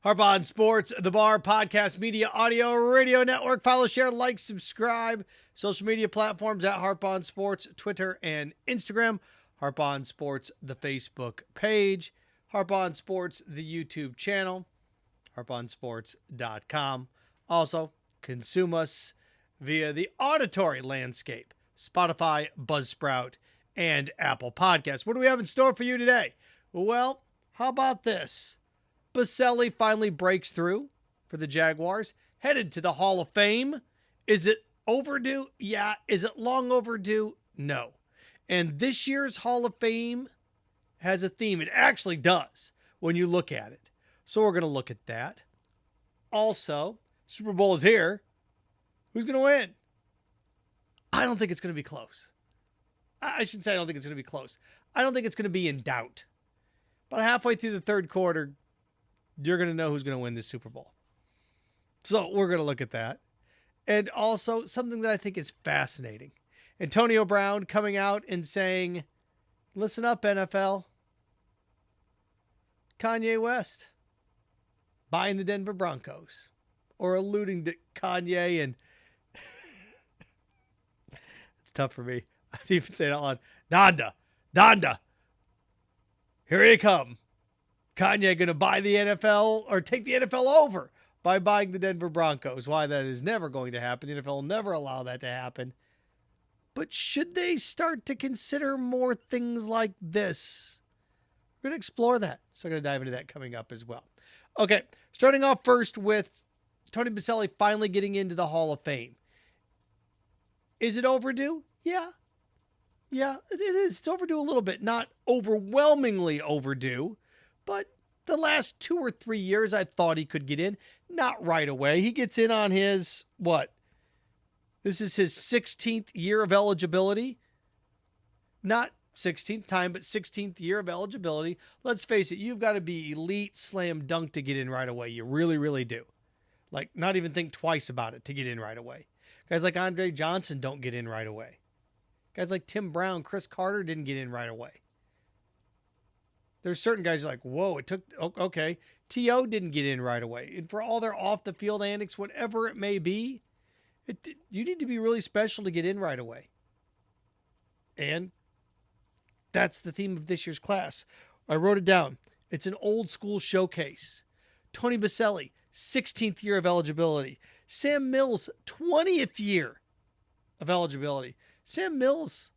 Harp on Sports, The Bar, Podcast, Media, Audio, Radio Network. Follow, share, like, subscribe. Social media platforms at Harp on Sports, Twitter and Instagram. Harp on Sports, the Facebook page. Harp on Sports, the YouTube channel. harponsports.com. Also, consume us via the auditory landscape, Spotify, Buzzsprout, and Apple Podcasts. What do we have in store for you today? Well, how about this? Boselli finally breaks through for the Jaguars, headed to the Hall of Fame. Is it overdue? Yeah. Is it long overdue? No. And this year's Hall of Fame has a theme. It actually does when you look at it. So we're going to look at that. Also, Super Bowl is here. Who's going to win? I don't think it's going to be close. I shouldn't say I don't think it's going to be close. I don't think it's going to be in doubt. But halfway through the third quarter, you're going to know who's going to win this Super Bowl. So we're going to look at that. And also something that I think is fascinating. Antonio Brown coming out and saying, listen up, NFL. Kanye West buying the Denver Broncos. Or alluding to Kanye and... It's tough for me. I didn't even say it out loud. Donda. Here you come. Kanye going to buy the NFL or take the NFL over by buying the Denver Broncos. Why that is never going to happen. The NFL will never allow that to happen. But should they start to consider more things like this? We're going to explore that. So I'm going to dive into that coming up as well. Okay, starting off first with Tony Boselli finally getting into the Hall of Fame. Is it overdue? Yeah. Yeah, it is. It's overdue a little bit. Not overwhelmingly overdue. But the last 2 or 3 years, I thought he could get in. Not right away. He gets in on his, what? This is his 16th year of eligibility. Not 16th time, but 16th year of eligibility. Let's face it, you've got to be elite slam dunk to get in right away. You really, really do. Like, not even think twice about it to get in right away. Guys like Andre Johnson don't get in right away. Guys like Tim Brown, Chris Carter didn't get in right away. There's certain guys like, whoa, it took, okay. T.O. didn't get in right away. And for all their off-the-field antics, whatever it may be, you need to be really special to get in right away. And that's the theme of this year's class. I wrote it down. It's an old school showcase. Tony Boselli, 16th year of eligibility. Sam Mills, 20th year of eligibility. Sam Mills,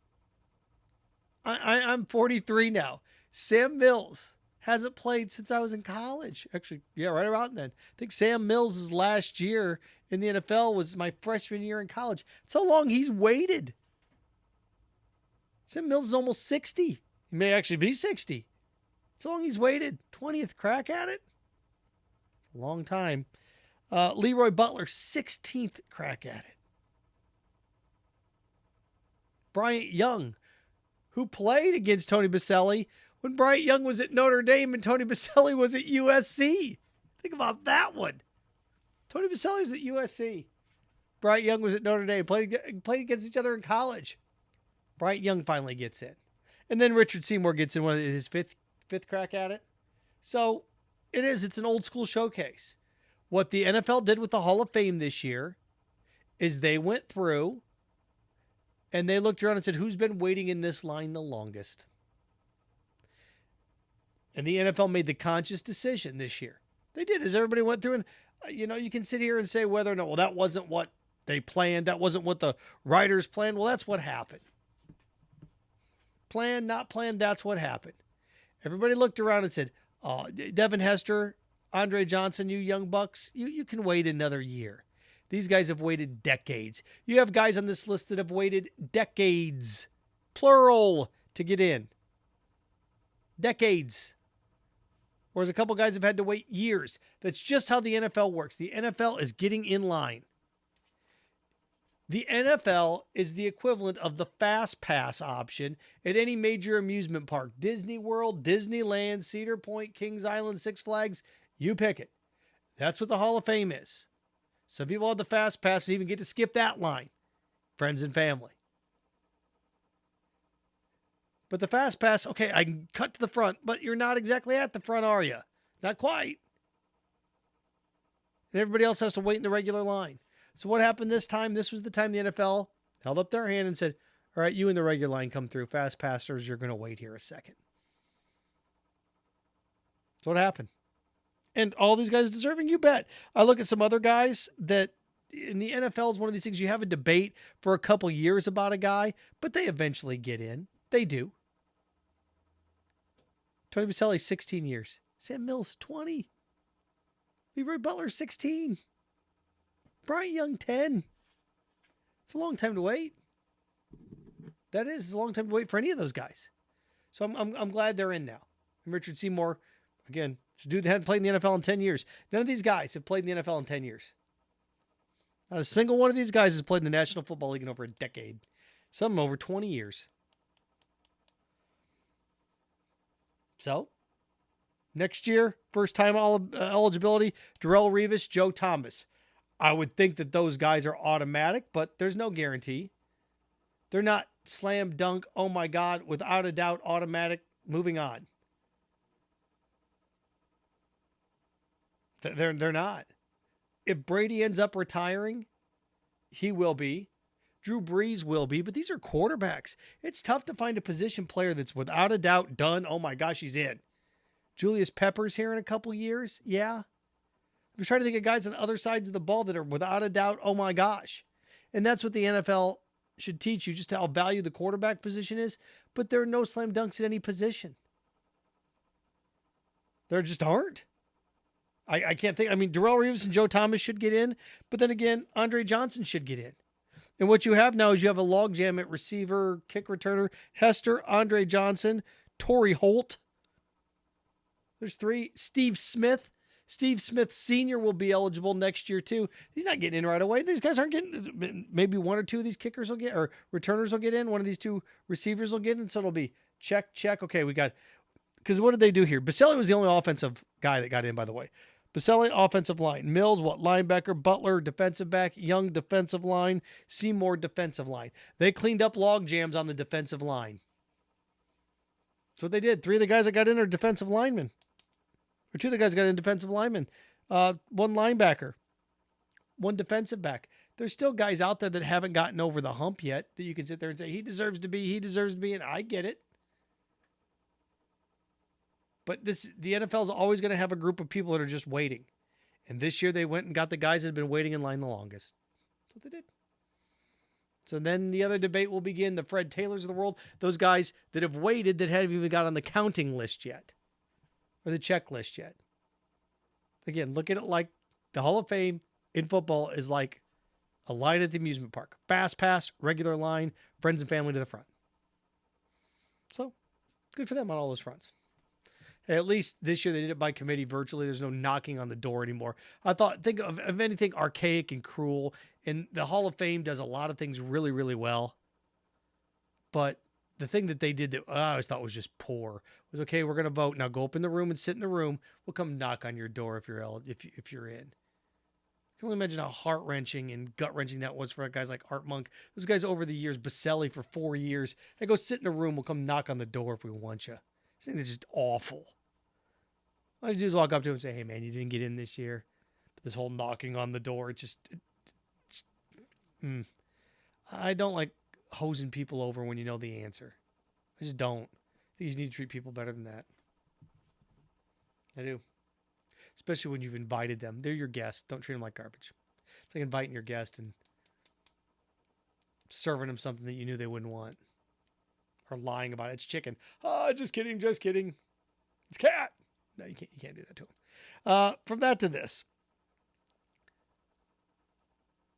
I'm 43 now. Sam Mills hasn't played since I was in college. Actually, yeah, right around then. I think Sam Mills' last year in the NFL was my freshman year in college. That's how long he's waited. Sam Mills is almost 60. He may actually be 60. That's how long he's waited. 20th crack at it. A long time. Leroy Butler, 16th crack at it. Bryant Young, who played against Tony Boselli when Bryant Young was at Notre Dame and Tony Boselli was at USC. Think about that one. Tony Boselli was at USC. Bryant Young was at Notre Dame. Played against each other in college. Bryant Young finally gets in. And then Richard Seymour gets in his fifth crack at it. So it's an old school showcase. What the NFL did with the Hall of Fame this year is they went through and they looked around and said, who's been waiting in this line the longest? And the NFL made the conscious decision this year. They did, as everybody went through. And, you can sit here and say whether or not, well, that wasn't what they planned. That wasn't what the writers planned. Well, that's what happened. Planned, not planned, that's what happened. Everybody looked around and said, oh, Devin Hester, Andre Johnson, you young bucks, you can wait another year. These guys have waited decades. You have guys on this list that have waited decades, plural, to get in. Decades. Whereas a couple guys have had to wait years. That's just how the NFL works. The NFL is getting in line. The NFL is the equivalent of the Fast Pass option at any major amusement park. Disney World, Disneyland, Cedar Point, Kings Island, Six Flags. You pick it. That's what the Hall of Fame is. Some people have the Fast Pass and even get to skip that line. Friends and family. But the Fast Pass, okay, I can cut to the front, but you're not exactly at the front, are you? Not quite. and everybody else has to wait in the regular line. So what happened this time? This was the time the NFL held up their hand and said, all right, you in the regular line come through. Fast passers, you're going to wait here a second. That's what happened. And all these guys deserving, you bet. I look at some other guys that in the NFL is one of these things you have a debate for a couple years about a guy, but they eventually get in. They do. Tony Boselli, 16 years. Sam Mills, 20. Leroy Butler, 16. Bryant Young, 10. It's a long time to wait. That is. It's a long time to wait for any of those guys. So I'm glad they're in now. And Richard Seymour, again, it's a dude that hadn't played in the NFL in 10 years. None of these guys have played in the NFL in 10 years. Not a single one of these guys has played in the National Football League in over a decade. Some over 20 years. So, next year, first time eligibility, Darrelle Revis, Joe Thomas. I would think that those guys are automatic, but there's no guarantee. They're not slam dunk, oh my God, without a doubt, automatic, moving on. They're not. If Brady ends up retiring, he will be. Drew Brees will be, but these are quarterbacks. It's tough to find a position player that's without a doubt done. Oh my gosh, he's in. Julius Peppers here in a couple years. Yeah. I'm trying to think of guys on other sides of the ball that are without a doubt. Oh my gosh. And that's what the NFL should teach you, just how valuable the quarterback position is. But there are no slam dunks at any position. There just aren't. I can't think. I mean, Darrelle Revis and Joe Thomas should get in, but then again, Andre Johnson should get in. And what you have now is you have a logjam at receiver, kick returner, Hester, Andre Johnson, Torrey Holt. There's 3. Steve Smith. Steve Smith Sr. will be eligible next year too. He's not getting in right away. These guys aren't getting, maybe 1 or 2 of these kickers will get, or returners will get in. One of these 2 receivers will get in. So it'll be check. Okay, we got, because what did they do here? Boselli was the only offensive guy that got in, by the way. Boselli, offensive line. Mills, linebacker. Butler, defensive back. Young, defensive line. Seymour, defensive line. They cleaned up log jams on the defensive line. That's what they did. 3 of the guys that got in are defensive linemen. Or 2 of the guys got in defensive linemen. 1 linebacker. 1 defensive back. There's still guys out there that haven't gotten over the hump yet that you can sit there and say, he deserves to be, and I get it. But the NFL is always going to have a group of people that are just waiting. And this year they went and got the guys that have been waiting in line the longest. That's what they did. So then the other debate will begin. The Fred Taylors of the world, those guys that have waited that haven't even got on the counting list yet. Or the checklist yet. Again, look at it like the Hall of Fame in football is like a line at the amusement park. Fast pass, regular line, friends and family to the front. So, good for them on all those fronts. At least this year they did it by committee virtually. There's no knocking on the door anymore. Think of anything archaic and cruel. And the Hall of Fame does a lot of things really, really well. But the thing that they did that I always thought was just poor was, okay, we're going to vote. Now go up in the room and sit in the room. We'll come knock on your door if you're in. I can only imagine how heart-wrenching and gut-wrenching that was for guys like Art Monk. Those guys over the years, Boselli for 4 years. Hey, go sit in a room. We'll come knock on the door if we want you. I think it's just awful. All you do is walk up to him and say, hey, man, you didn't get in this year. But this whole knocking on the door, I don't like hosing people over when you know the answer. I just don't. I think you need to treat people better than that. I do. Especially when you've invited them. They're your guests. Don't treat them like garbage. It's like inviting your guest and serving them something that you knew they wouldn't want. Or lying about it. It's chicken. Oh, just kidding. It's cat. No, you can't do that to them. From that to this.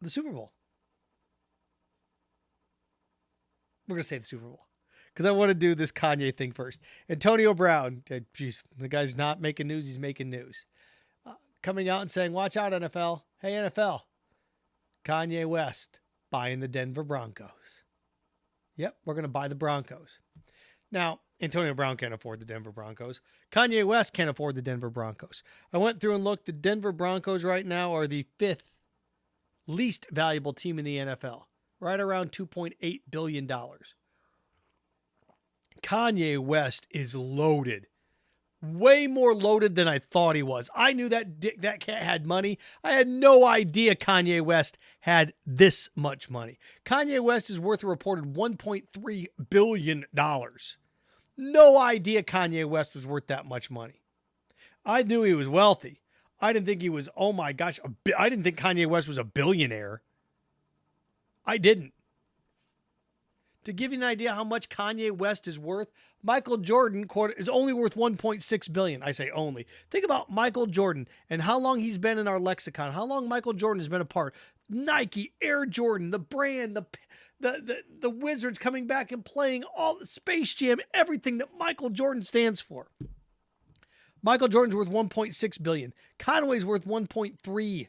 The Super Bowl. We're going to say the Super Bowl. Because I want to do this Kanye thing first. Antonio Brown, geez, the guy's not making news, he's making news. Coming out and saying, watch out, NFL. Hey, NFL. Kanye West buying the Denver Broncos. Yep, we're going to buy the Broncos. Now, Antonio Brown can't afford the Denver Broncos. Kanye West can't afford the Denver Broncos. I went through and looked. The Denver Broncos right now are the 5th least valuable team in the NFL. Right around $2.8 billion. Kanye West is loaded way more loaded than I thought he was. I knew that that cat had money. I had no idea Kanye West had this much money. Kanye West is worth a reported $1.3 billion. No idea Kanye West was worth that much money. I knew he was wealthy. I didn't think he was, oh my gosh, I didn't think Kanye West was a billionaire. I didn't. To give you an idea how much Kanye West is worth, Michael Jordan is only worth $1.6 billion. I say only. Think about Michael Jordan and how long he's been in our lexicon. How long Michael Jordan has been a part. Nike, Air Jordan, the brand, the Wizards coming back and playing all Space Jam, everything that Michael Jordan stands for. Michael Jordan's worth $1.6 billion. Conway's worth $1.3.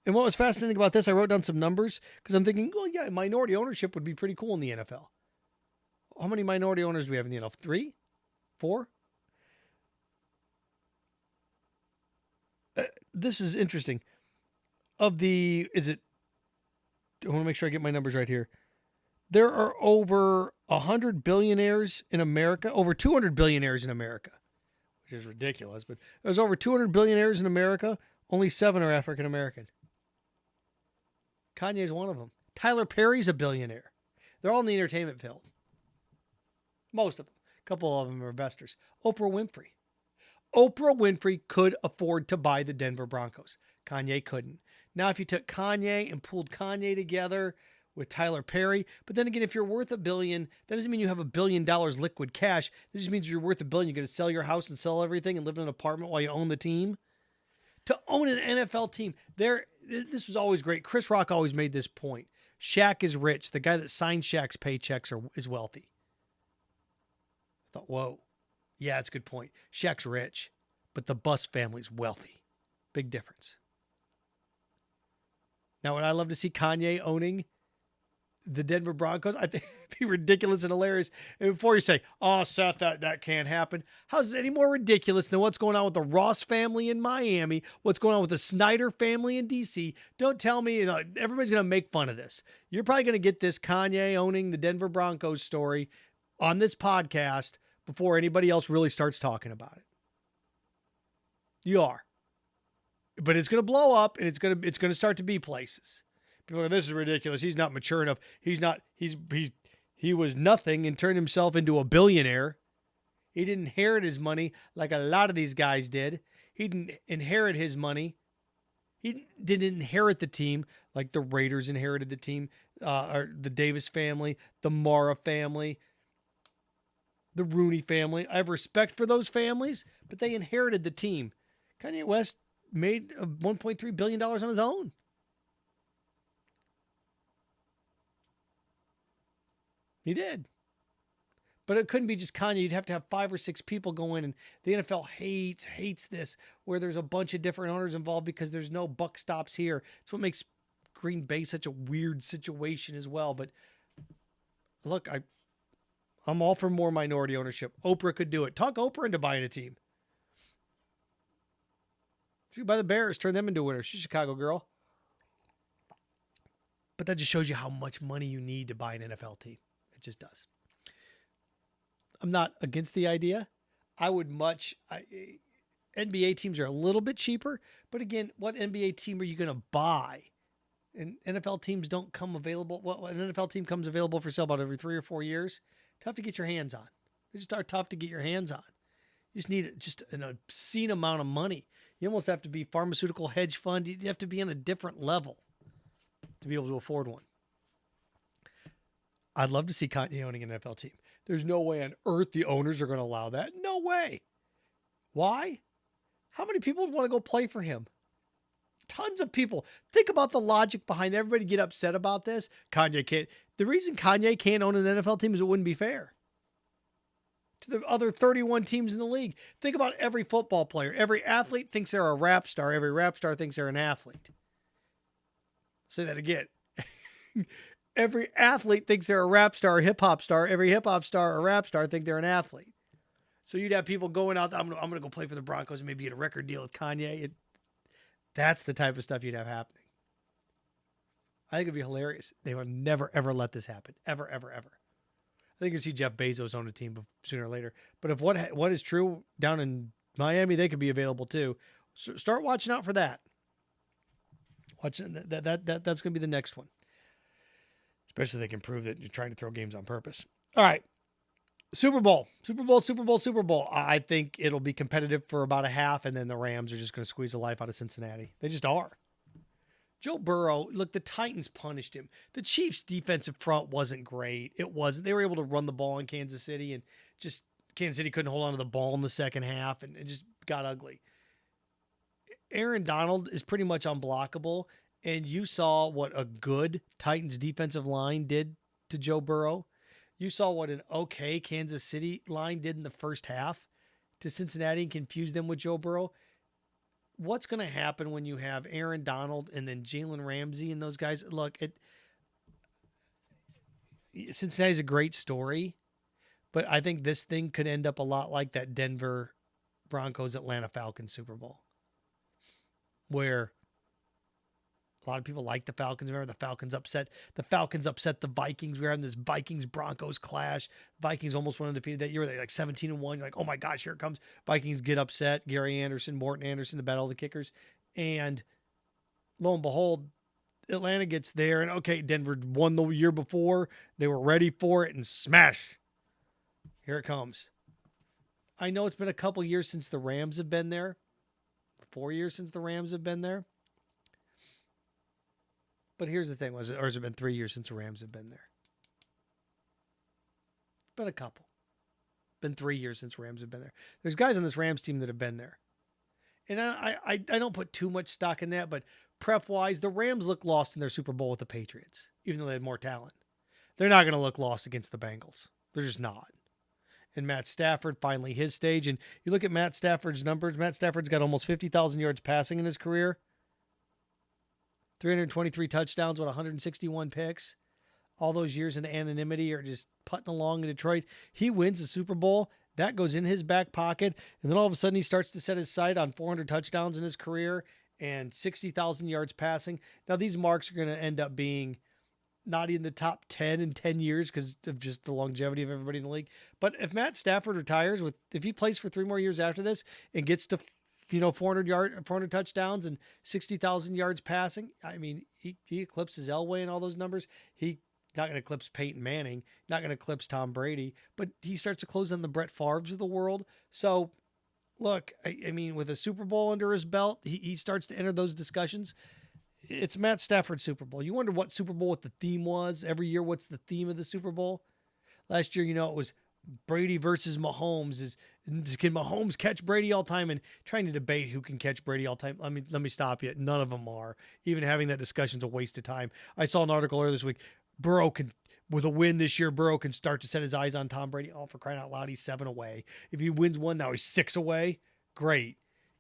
And what was fascinating about this, I wrote down some numbers because I'm thinking, well, yeah, minority ownership would be pretty cool in the NFL. How many minority owners do we have in the NFL? 3? 4? This is interesting. I want to make sure I get my numbers right here. There are over 100 billionaires in America, over 200 billionaires in America, which is ridiculous, but there's over 200 billionaires in America. Only 7 are African American. Kanye's one of them. Tyler Perry's a billionaire. They're all in the entertainment field. Most of them. A couple of them are investors. Oprah Winfrey. Oprah Winfrey could afford to buy the Denver Broncos. Kanye couldn't. Now, if you took Kanye and pulled Kanye together with Tyler Perry, but then again, if you're worth $1 billion, that doesn't mean you have $1 billion liquid cash. That just means you're worth $1 billion. You're going to sell your house and sell everything and live in an apartment while you own the team. To own an NFL team, this was always great. Chris Rock always made this point. Shaq is rich. The guy that signed Shaq's paychecks is wealthy. I thought, whoa. Yeah, that's a good point. Shaq's rich, but the Bus family's wealthy. Big difference. Now, would I love to see Kanye owning the Denver Broncos? I think it'd be ridiculous and hilarious. And before you say, oh, Seth, that can't happen. How's it any more ridiculous than what's going on with the Ross family in Miami? What's going on with the Snyder family in D.C.? Don't tell me, everybody's going to make fun of this. You're probably going to get this Kanye owning the Denver Broncos story on this podcast before anybody else really starts talking about it. You are. But it's going to blow up and it's going to start to be places. People are, this is ridiculous. He's not mature enough. He was nothing and turned himself into a billionaire. He didn't inherit his money like a lot of these guys did. He didn't inherit his money. He didn't inherit the team like the Raiders inherited the team, or the Davis family, the Mara family, the Rooney family. I have respect for those families, but they inherited the team. Kanye West made $1.3 billion on his own. He did. But it couldn't be just Kanye. You'd have to have 5 or 6 people go in, and the NFL hates this, where there's a bunch of different owners involved because there's no buck stops here. It's what makes Green Bay such a weird situation as well. But look, I'm all for more minority ownership. Oprah could do it. Talk Oprah into buying a team. She could buy the Bears, turn them into winners. She's a Chicago girl. But that just shows you how much money you need to buy an NFL team. It just does. I'm not against the idea. NBA teams are a little bit cheaper, but again, what NBA team are you going to buy? And NFL teams don't come available. Well, an NFL team comes available for sale about every 3 or 4 years. Tough to get your hands on. They just are tough to get your hands on. You just need just an obscene amount of money. You almost have to be pharmaceutical hedge fund. You have to be on a different level to be able to afford one. I'd love to see Kanye owning an NFL team. There's no way on earth the owners are going to allow that. No way. Why? How many people would want to go play for him? Tons of people. Think about the logic behind everybody get upset about this. Kanye can't. The reason Kanye can't own an NFL team is it wouldn't be fair to the other 31 teams in the league. Think about every football player. Every athlete thinks they're a rap star. Every rap star thinks they're an athlete. Say that again. Every athlete thinks they're a rap star, a hip hop star. Every hip hop star or rap star think they're an athlete. So you'd have people going out, I'm going to go play for the Broncos and maybe get a record deal with Kanye. That's the type of stuff you'd have happening. I think it'd be hilarious. They would never, ever let this happen. Ever, ever, ever. I think you're going to see Jeff Bezos own a team sooner or later. But if what is true down in Miami, they could be available too. So start watching out for that. Watching that's going to be the next one. Especially if they can prove that you're trying to throw games on purpose. All right. Super Bowl. I think it'll be competitive for about a half, and then the Rams are just going to squeeze the life out of Cincinnati. They just are. Joe Burrow, look, the Titans punished him. The Chiefs' defensive front wasn't great. It wasn't. They were able to run the ball in Kansas City, and just Kansas City couldn't hold on to the ball in the second half, and it just got ugly. Aaron Donald is pretty much unblockable, and you saw what a good Titans defensive line did to Joe Burrow. You saw what an okay Kansas City line did in the first half to Cincinnati and confused them with Joe Burrow. What's going to happen when you have Aaron Donald and then Jalen Ramsey and those guys? Look, Cincinnati's a great story, but I think this thing could end up a lot like that Denver Broncos Atlanta Falcons Super Bowl, where a lot of people like the Falcons. Remember, the Falcons upset the Vikings. We were having this Vikings-Broncos clash. Vikings almost went undefeated that year. They like 17-1. You're like, oh my gosh, here it comes. Vikings get upset. Gary Anderson, Morton Anderson, the battle of the kickers. And lo and behold, Atlanta gets there. And okay, Denver won the year before. They were ready for it, and smash. Here it comes. I know it's been a couple years since the Rams have been there. 4 years since the Rams have been there. But here's the thing, or has it been 3 years since the Rams have been there? It's been a couple. Been 3 years since Rams have been there. There's guys on this Rams team that have been there. And I don't put too much stock in that, but prep-wise, the Rams look lost in their Super Bowl with the Patriots, even though they had more talent. They're not going to look lost against the Bengals. They're just not. And Matt Stafford, finally his stage. And you look at Matt Stafford's numbers. Matt Stafford's got almost 50,000 yards passing in his career. 323 touchdowns with 161 picks. All those years in anonymity or just putting along in Detroit. He wins the Super Bowl. That goes in his back pocket. And then all of a sudden he starts to set his sight on 400 touchdowns in his career and 60,000 yards passing. Now these marks are going to end up being not in the top 10 in 10 years because of just the longevity of everybody in the league. But if Matt Stafford retires, if he plays for 3 more years after this and gets to 400 touchdowns and 60,000 yards passing. I mean, he eclipses Elway and all those numbers. He not going to eclipse Peyton Manning, not going to eclipse Tom Brady, but he starts to close on the Brett Favres of the world. So, look, I mean, with a Super Bowl under his belt, he starts to enter those discussions. It's Matt Stafford's Super Bowl. You wonder what Super Bowl what the theme was every year. What's the theme of the Super Bowl? Last year, it was Brady versus Mahomes. Can Mahomes catch Brady all time? And trying to debate who can catch Brady all time. Let me stop you. None of them are. Even having that discussion is a waste of time. I saw an article earlier this week. With a win this year, Burrow can start to set his eyes on Tom Brady. Oh, for crying out loud, he's 7 away. If he wins one, now he's 6 away. Great.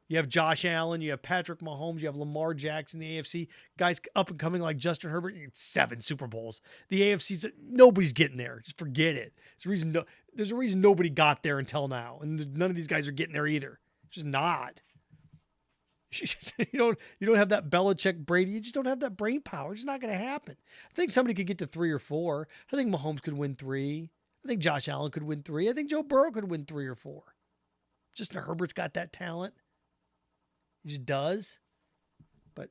You have Josh Allen, you have Patrick Mahomes, you have Lamar Jackson, the AFC. Guys up and coming like Justin Herbert, 7 Super Bowls. The AFC's, nobody's getting there. Just forget it. There's a reason nobody got there until now. And none of these guys are getting there either. Just not. You don't have that Belichick Brady. You just don't have that brain power. It's just not going to happen. I think somebody could get to 3 or 4. I think Mahomes could win 3. I think Josh Allen could win 3. I think Joe Burrow could win 3 or 4. Justin Herbert's got that talent. He just does. But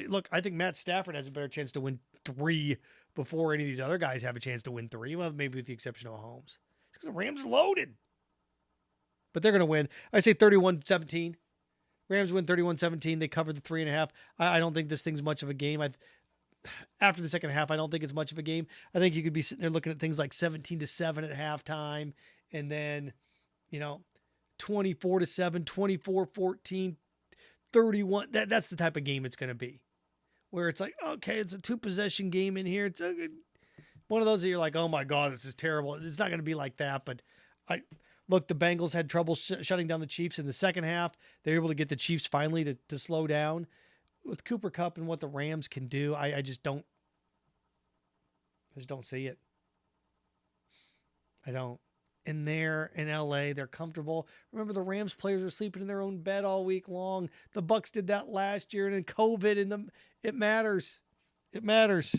look, I think Matt Stafford has a better chance to win 3 before any of these other guys have a chance to win 3. Well, maybe with the exception of Mahomes. Because the Rams are loaded. But they're going to win. I say 31-17. Rams win 31-17. They cover the 3.5. I don't think this thing's much of a game. After the second half, I don't think it's much of a game. I think you could be sitting there looking at things like 17-7 at halftime. And then, 24-7, 24-14, 31. That's the type of game it's going to be. Where it's like, okay, it's a 2-possession game in here. It's one of those that you're like, oh my God, this is terrible. It's not going to be like that. But look, the Bengals had trouble shutting down the Chiefs in the second half. They were able to get the Chiefs finally to slow down. With Cooper Kupp and what the Rams can do, I just don't see it. I don't. And they're in LA, they're comfortable. Remember, the Rams players are sleeping in their own bed all week long. The Bucks did that last year, and in COVID, it matters. It matters.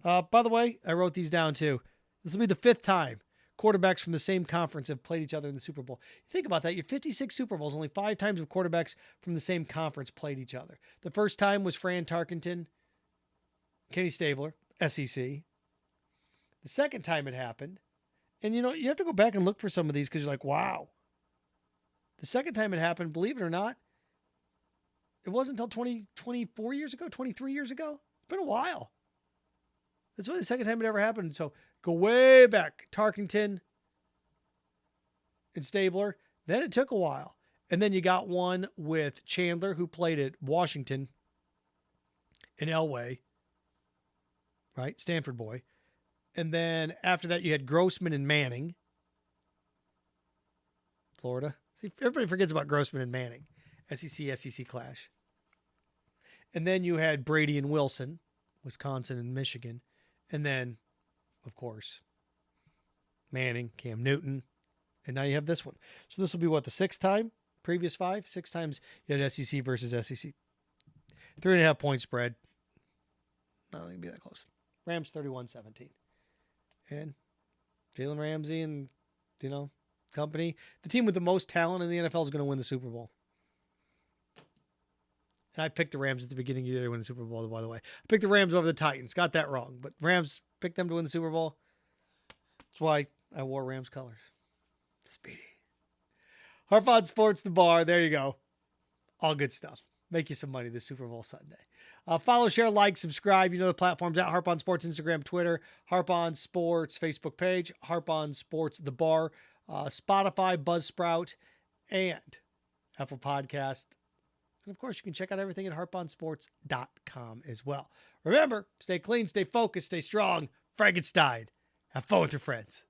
By the way, I wrote these down too. This will be the 5th time quarterbacks from the same conference have played each other in the Super Bowl. You think about that. You're 56 Super Bowls. Only 5 times have quarterbacks from the same conference played each other. The first time was Fran Tarkenton, Kenny Stabler, SEC. The second time it happened, and you have to go back and look for some of these because you're like, wow. The second time it happened, believe it or not, it wasn't until 24 years ago, 23 years ago. It's been a while. That's really the second time it ever happened. So go way back. Tarkenton and Stabler. Then it took a while. And then you got one with Chandler, who played at Washington and Elway. Right? Stanford boy. And then after that, you had Grossman and Manning. Florida. See, everybody forgets about Grossman and Manning. SEC clash. And then you had Brady and Wilson, Wisconsin and Michigan. And then, of course, Manning, Cam Newton. And now you have this one. So this will be what, the 6th time? Previous 5? 6 times you had SEC versus SEC. 3.5 point spread. Not going to be that close. Rams 31-17. And Jalen Ramsey and, company. The team with the most talent in the NFL is going to win the Super Bowl. And I picked the Rams at the beginning of the year to win the Super Bowl, by the way. I picked the Rams over the Titans. Got that wrong. But Rams picked them to win the Super Bowl. That's why I wore Rams colors. Speedy. Harp on Sports, the bar. There you go. All good stuff. Make you some money this Super Bowl Sunday. Follow, share, like, subscribe. You know the platforms at Harp on Sports, Instagram, Twitter, Harp on Sports, Facebook page, Harp on Sports, the bar, Spotify, Buzzsprout, and Apple Podcast. And of course, you can check out everything at harponsports.com as well. Remember, stay clean, stay focused, stay strong. Frankenstein. Have fun with your friends.